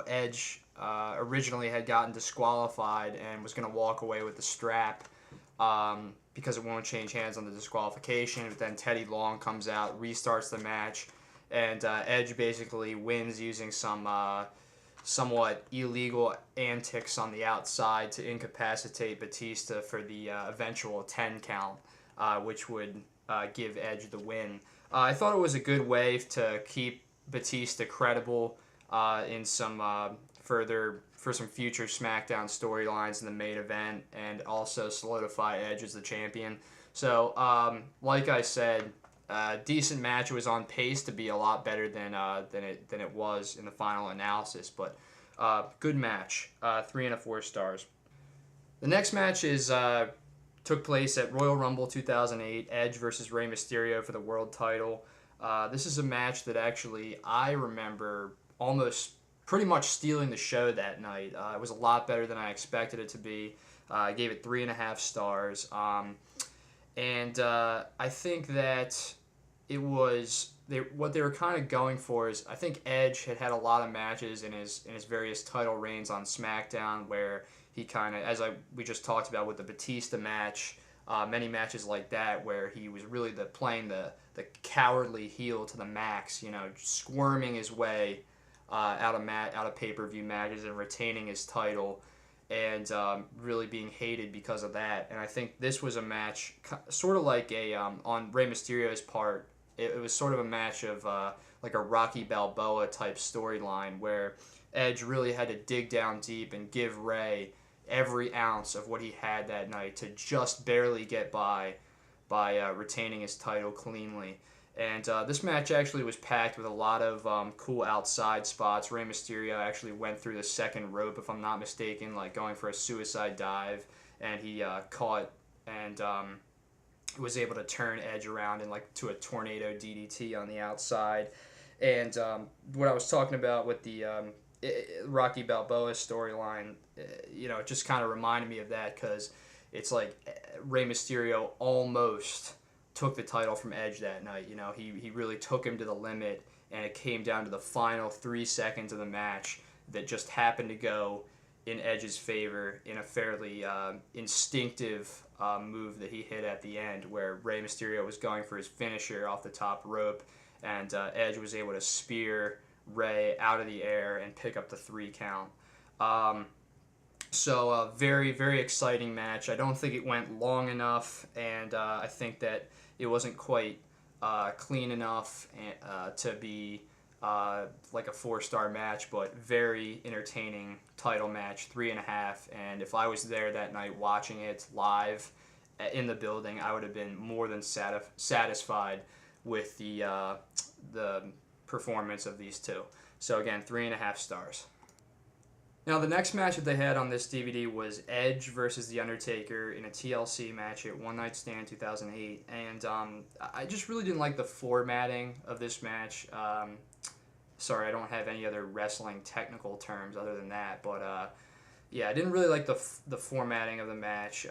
Edge originally had gotten disqualified and was going to walk away with the strap because it won't change hands on the disqualification. But then Teddy Long comes out, restarts the match, and Edge basically wins using some somewhat illegal antics on the outside to incapacitate Batista for the eventual 10 count, which would give Edge the win. I thought it was a good way to keep Batista credible in some for some future SmackDown storylines in the main event, and also solidify Edge as the champion. So, like I said, decent match. It was on pace to be a lot better than it was in the final analysis, but good match. 3 and 4 stars. The next match is took place at Royal Rumble 2008. Edge versus Rey Mysterio for the world title. This is a match that actually I remember almost pretty much stealing the show that night. It was a lot better than I expected it to be. I gave it 3.5 stars. And I think that it was what they were kind of going for is I think Edge had a lot of matches in his various title reigns on SmackDown where he kind of, we just talked about with the Batista match, many matches like that where he was really playing the cowardly heel to the max, squirming his way out of pay-per-view matches and retaining his title, and really being hated because of that. And I think this was a match sort of like on Rey Mysterio's part, it was sort of a match of like a Rocky Balboa type storyline where Edge really had to dig down deep and give Rey every ounce of what he had that night to just barely get by retaining his title cleanly. And this match actually was packed with a lot of cool outside spots. Rey Mysterio actually went through the second rope, if I'm not mistaken, like going for a suicide dive, and he caught and was able to turn Edge around and to a tornado DDT on the outside. And what I was talking about with the Rocky Balboa storyline, it just kind of reminded me of that because it's like Rey Mysterio almost took the title from Edge that night. He really took him to the limit, and it came down to the final 3 seconds of the match that just happened to go in Edge's favor in a fairly instinctive move that he hit at the end, where Rey Mysterio was going for his finisher off the top rope, and Edge was able to spear Rey out of the air and pick up the 3 count. So a very, very exciting match. I don't think it went long enough, and I think that it wasn't quite clean enough to be like a 4-star match, but very entertaining title match, 3.5. And if I was there that night watching it live in the building, I would have been more than satisfied with the performance of these two. So again, 3.5 stars. Now, the next match that they had on this DVD was Edge versus The Undertaker in a TLC match at One Night Stand 2008. And I just really didn't like the formatting of this match. Sorry, I don't have any other wrestling technical terms other than that. But, yeah, I didn't really like the formatting of the match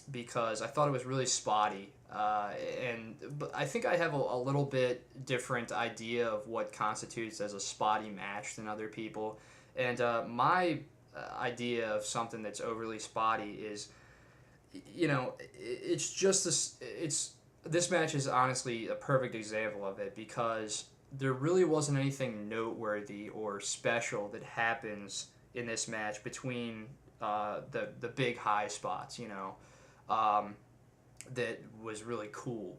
because I thought it was really spotty. But I think I have a little bit different idea of what constitutes as a spotty match than other people. And my idea of something that's overly spotty is, it's just this match is honestly a perfect example of it because there really wasn't anything noteworthy or special that happens in this match between the big high spots, that was really cool.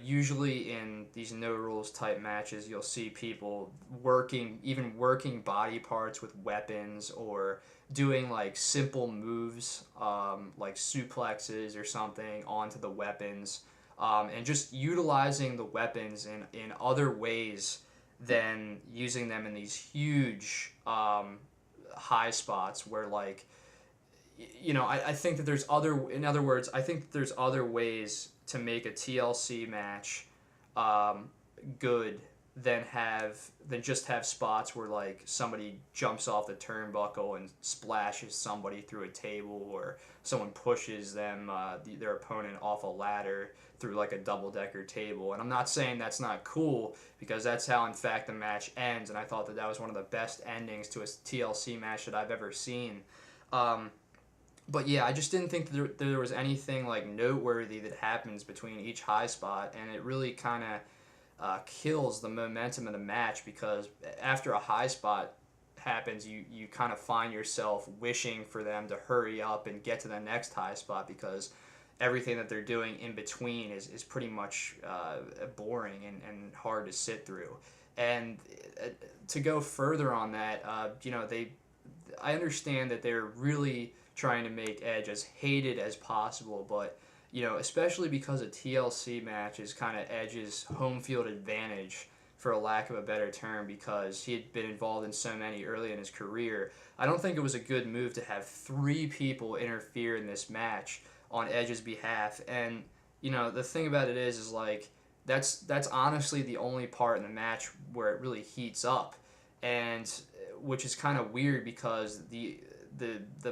Usually in these no rules type matches, you'll see people working body parts with weapons or doing simple moves, like suplexes or something onto the weapons, and just utilizing the weapons in other ways than using them in these huge high spots where I think that there's I think that there's other ways to make a TLC match good than just have spots where somebody jumps off the turnbuckle and splashes somebody through a table, or someone pushes their opponent off a ladder through a double-decker table. And I'm not saying that's not cool, because that's how in fact the match ends, and I thought that was one of the best endings to a TLC match that I've ever seen. But yeah, I just didn't think there was anything noteworthy that happens between each high spot, and it really kind kills the momentum of the match, because after a high spot happens, you kind of find yourself wishing for them to hurry up and get to the next high spot, because everything that they're doing in between is pretty much boring and hard to sit through. And to go further on that, I understand that they're really trying to make Edge as hated as possible, but especially because a TLC match is kind of Edge's home field advantage, for a lack of a better term, because he had been involved in so many early in his career. I don't think it was a good move to have 3 people interfere in this match on Edge's behalf. And the thing about it is like that's honestly the only part in the match where it really heats up, and which is kind of weird, because the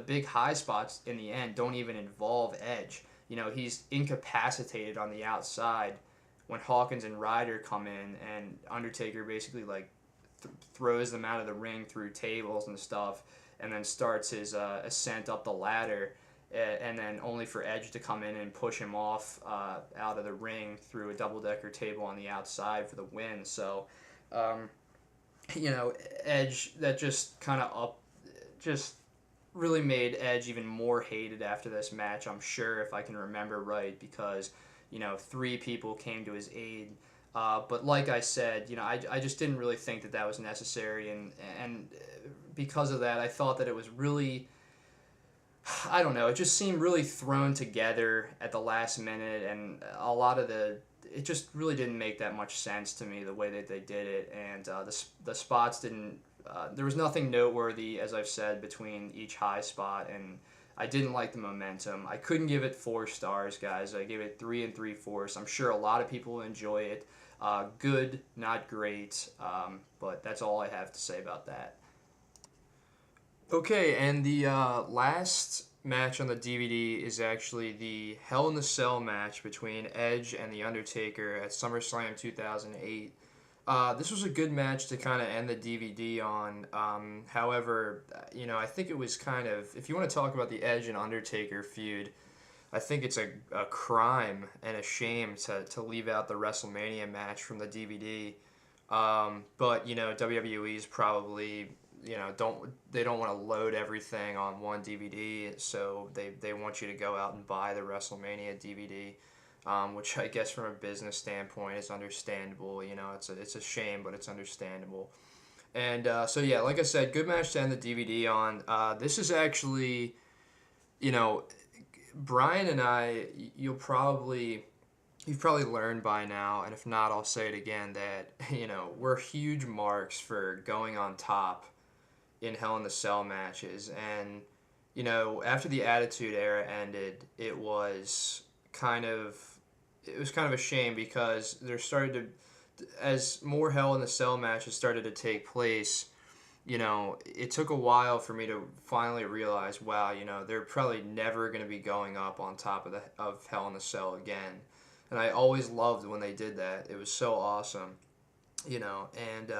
big high spots in the end don't even involve Edge. He's incapacitated on the outside when Hawkins and Ryder come in, and Undertaker basically like throws them out of the ring through tables and stuff, and then starts his ascent up the ladder, and then only for Edge to come in and push him off out of the ring through a double-decker table on the outside for the win. So, Edge, that just kind of just really made Edge even more hated after this match, I'm sure, if I can remember right, because 3 people came to his aid. But like I said, I just didn't really think that was necessary, and because of that, I thought that it was really, I don't know, it just seemed really thrown together at the last minute, and a lot of it just really didn't make that much sense to me, the way that they did it, and the spots didn't, there was nothing noteworthy, as I've said, between each high spot, and I didn't like the momentum. I couldn't give it 4 stars, guys. I gave it 3 3/4. I'm sure a lot of people will enjoy it. Good, not great, but that's all I have to say about that. Okay, and the last match on the DVD is actually the Hell in the Cell match between Edge and The Undertaker at SummerSlam 2008. This was a good match to kind of end the DVD on. However, I think it was kind of, if you want to talk about the Edge and Undertaker feud, I think it's a crime and a shame to leave out the WrestleMania match from the DVD. But WWE is probably, they don't want to load everything on one DVD, so they want you to go out and buy the WrestleMania DVD. Which I guess from a business standpoint is understandable. It's a shame, but it's understandable. And so yeah, like I said, good match to end the DVD on. This is actually, Brian and I, you've probably learned by now, and if not, I'll say it again, that we're huge marks for going on top in Hell in the Cell matches. And after the Attitude Era ended, it was kind of a shame, because there started to, as more Hell in the Cell matches started to take place, it took a while for me to finally realize, wow, they're probably never going to be going up on top of Hell in the Cell again. And I always loved when they did that. It was so awesome, and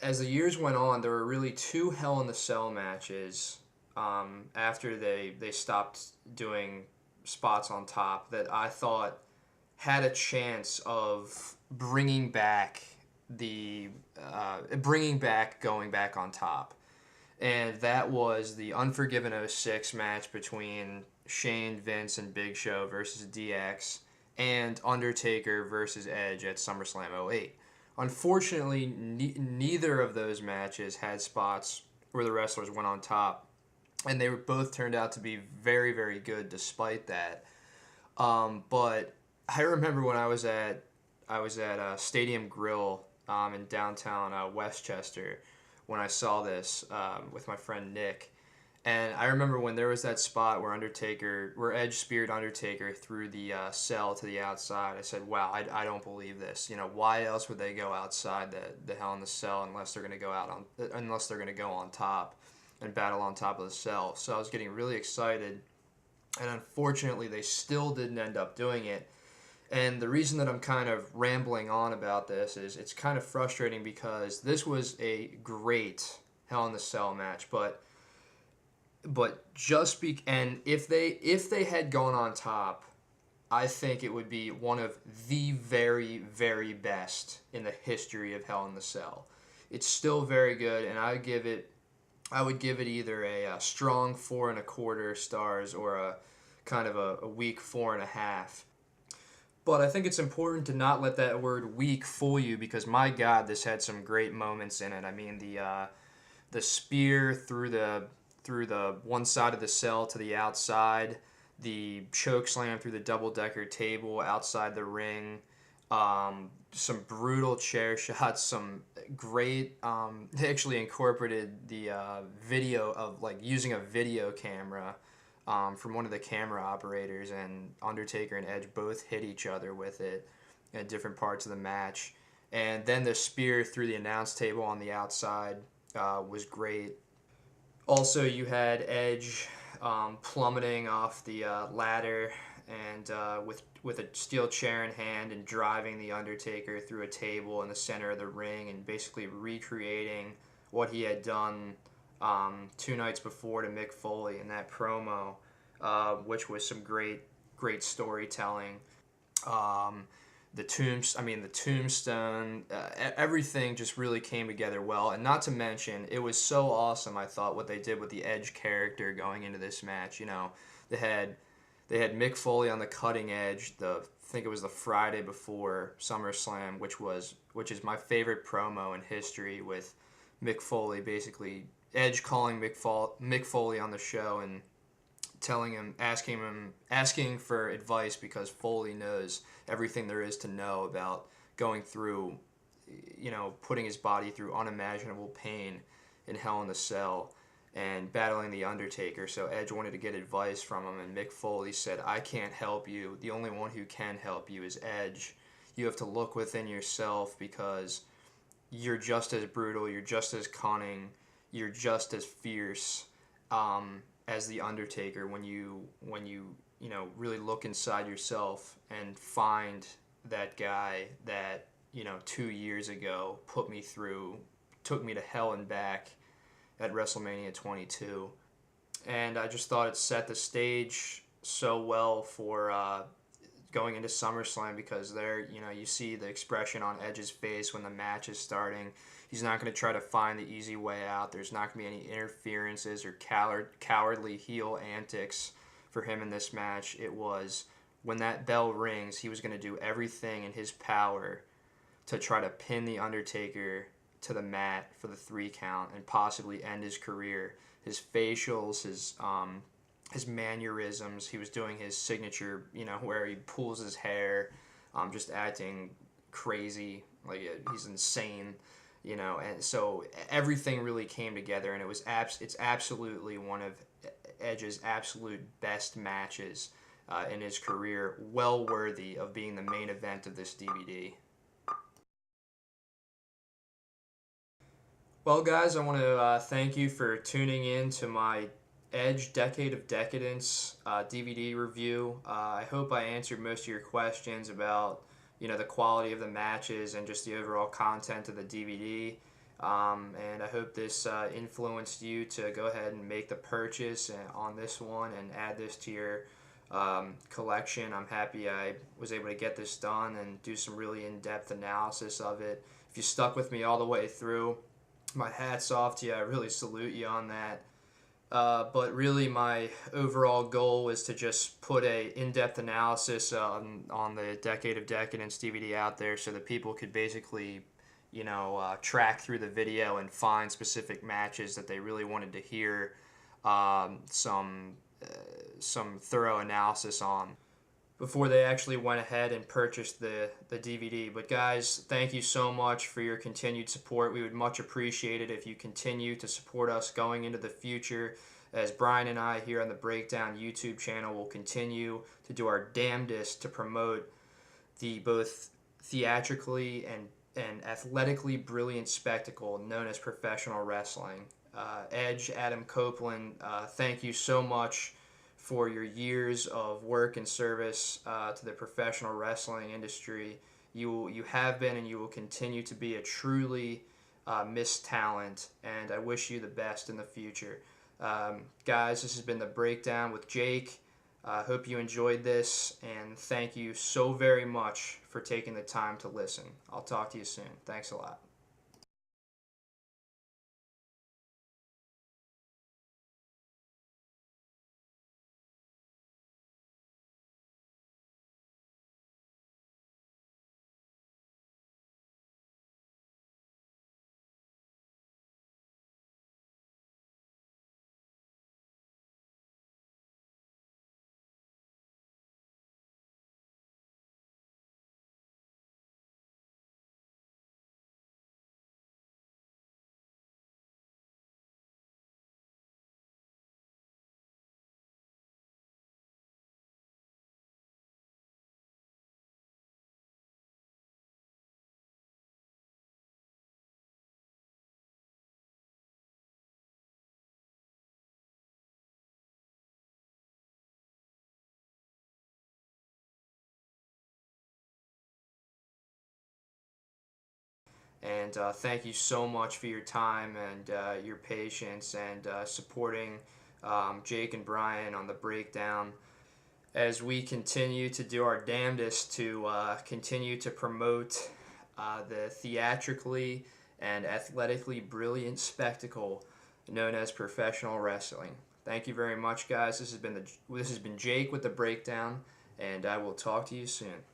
as the years went on, there were really 2 Hell in the Cell matches after they stopped doing spots on top, that I thought had a chance of bringing back going back on top. And that was the Unforgiven 06 match between Shane, Vince, and Big Show versus DX, and Undertaker versus Edge at SummerSlam 08. Unfortunately, neither of those matches had spots where the wrestlers went on top, and they both turned out to be very, very good despite that. But I remember when I was at Stadium Grill in downtown Westchester when I saw this with my friend Nick. And I remember when there was that spot where Edge speared Undertaker through the cell to the outside. I said, wow, I don't believe this. Why else would they go outside the Hell in the Cell unless they're going to go on top and battle on top of the cell? So I was getting really excited, and unfortunately they still didn't end up doing it. And the reason that I'm kind of rambling on about this is it's kind of frustrating, because this was a great Hell in the Cell match, but if they had gone on top I think it would be one of the very, very best in the history of Hell in the Cell. It's still very good, and I would give it either a strong 4.25 stars or a kind of a weak 4.5. But I think it's important to not let that word weak fool you, because my God, this had some great moments in it. I mean, the spear through the one side of the cell to the outside, the choke slam through the double decker table outside the ring, some brutal chair shots, some great. They actually incorporated the video of like using a video camera from one of the camera operators, and Undertaker and Edge both hit each other with it at different parts of the match. And then the spear through the announce table on the outside was great. Also, you had Edge plummeting off the ladder and with a steel chair in hand and driving the Undertaker through a table in the center of the ring and basically recreating what he had done 2 nights before to Mick Foley in that promo, which was some great storytelling. The tombstone, everything just really came together well. And not to mention, it was so awesome, I thought, what they did with the Edge character going into this match. You know, they had Mick Foley on the cutting edge. I think it was the Friday before SummerSlam, which is my favorite promo in history, with Mick Foley basically Edge calling Mick Foley on the show and asking for advice, because Foley knows everything there is to know about going through, putting his body through unimaginable pain in Hell in the Cell and battling the Undertaker. So Edge wanted to get advice from him, and Mick Foley said, "I can't help you. The only one who can help you is Edge. You have to look within yourself, because you're just as brutal, you're just as cunning, you're just as fierce as the Undertaker when you really look inside yourself and find that guy that 2 years ago took me to hell and back at WrestleMania 22." And I just thought it set the stage so well for going into SummerSlam, because there, you see the expression on Edge's face when the match is starting. He's not going to try to find the easy way out. There's not going to be any interferences or cowardly heel antics for him in this match. It was, when that bell rings, he was going to do everything in his power to try to pin the Undertaker to the mat for the 3 count and possibly end his career. His facials, his mannerisms, he was doing his signature, where he pulls his hair, just acting crazy, like he's insane, and so everything really came together, and it's absolutely one of Edge's absolute best matches in his career, well worthy of being the main event of this DVD. Well, guys, I want to thank you for tuning in to my Edge Decade of Decadence DVD review. I hope I answered most of your questions about the quality of the matches and just the overall content of the DVD. And I hope this influenced you to go ahead and make the purchase on this one and add this to your collection. I'm happy I was able to get this done and do some really in-depth analysis of it. If you stuck with me all the way through, my hat's off to you. I really salute you on that. But really, my overall goal was to just put a in-depth analysis on the Decade of Decadence DVD out there, so that people could basically, track through the video and find specific matches that they really wanted to hear some thorough analysis on before they actually went ahead and purchased the DVD. But guys, thank you so much for your continued support. We would much appreciate it if you continue to support us going into the future, as Brian and I here on the Breakdown YouTube channel will continue to do our damnedest to promote the both theatrically and athletically brilliant spectacle known as professional wrestling. Edge, Adam Copeland, thank you so much for your years of work and service to the professional wrestling industry. You have been and you will continue to be a truly missed talent, and I wish you the best in the future. Guys, this has been The Breakdown with Jake. I hope you enjoyed this, and thank you so very much for taking the time to listen. I'll talk to you soon. Thanks a lot. And thank you so much for your time and your patience and supporting Jake and Brian on the breakdown as we continue to do our damnedest to continue to promote the theatrically and athletically brilliant spectacle known as professional wrestling. Thank you very much, guys. This has been Jake with the breakdown, and I will talk to you soon.